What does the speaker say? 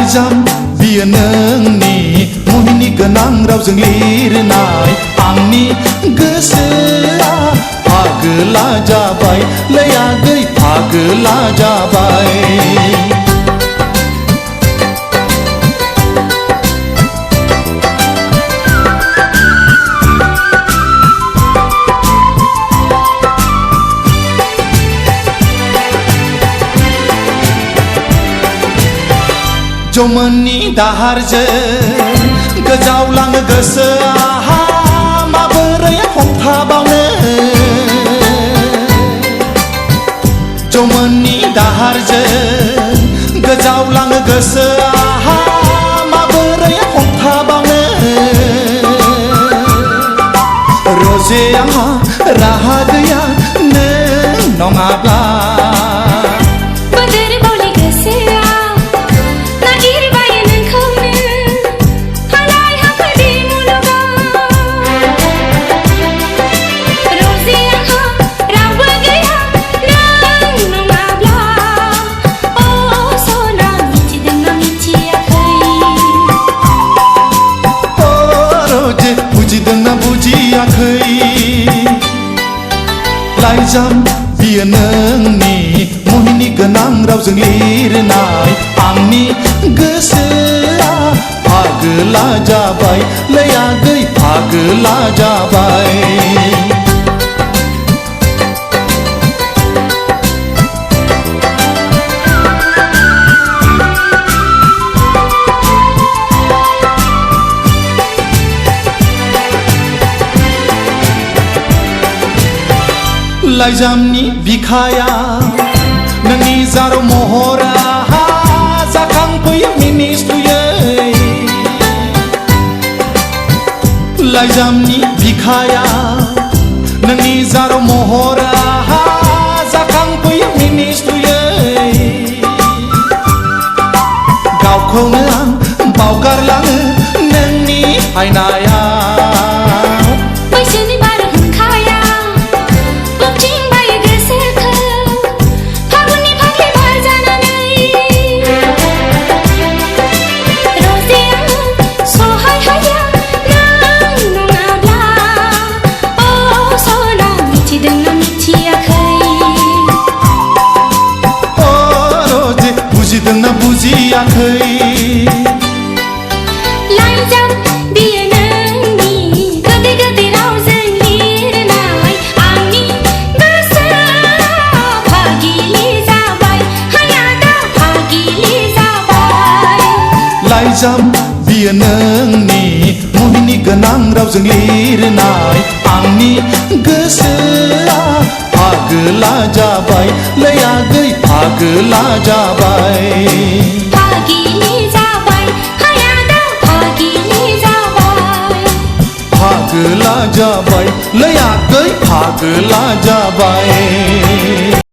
लाइजाम बियो नोंनि मुहिनि गोनां रावजों लिरनाय आंनि गोसोआ फागोला जाबाय लै आगै फागोला जाबाय। जौमोननि दाहारजों गोजावलाङो गोसोआ माबोरै हमथाबावनो। जौमोननि दाहारजों गोजावलाङो गोसोआ माबोरै हमथाबावनो। रजे आंहा राहा गैया नों नङाब्ला। बुजिदोंना बुजियाखै लाइजाम बियो नोंनि मुहिनि गोनां रावजों लिरनाय आंनि गोसोआ फागोला जाबाय लै आगै फागोला जाबाय। लाइजामनि बिखाया नोंनि जारौ महरा जाखांफैयो मिनिस्लुयै। लाइजामनि बिखाया नोंनि जारौ महरा जाखांफैयो मिनिस्लुयै। गावखौनो आं बावगारलाङो नोंनि आयनाया। बुजिदोंना बुजियाखै लाइजाम बियो नोंनि गोदै गोदै रावजों लिरनाय आंनि गोसोआ फागिलि जाबाय हायादा फागिलि जाबाय। लाइजाम बियो नोंनि मुहिनि गोनां रावजों लिरनाय आंनि गोसोआ फागोला जाबाय लै आगै फागोला जाबाय। फागिलि जाबाय हायादा फागिलि जाबाय। फागोला जाबाय लै आगै फागोला जाबाय।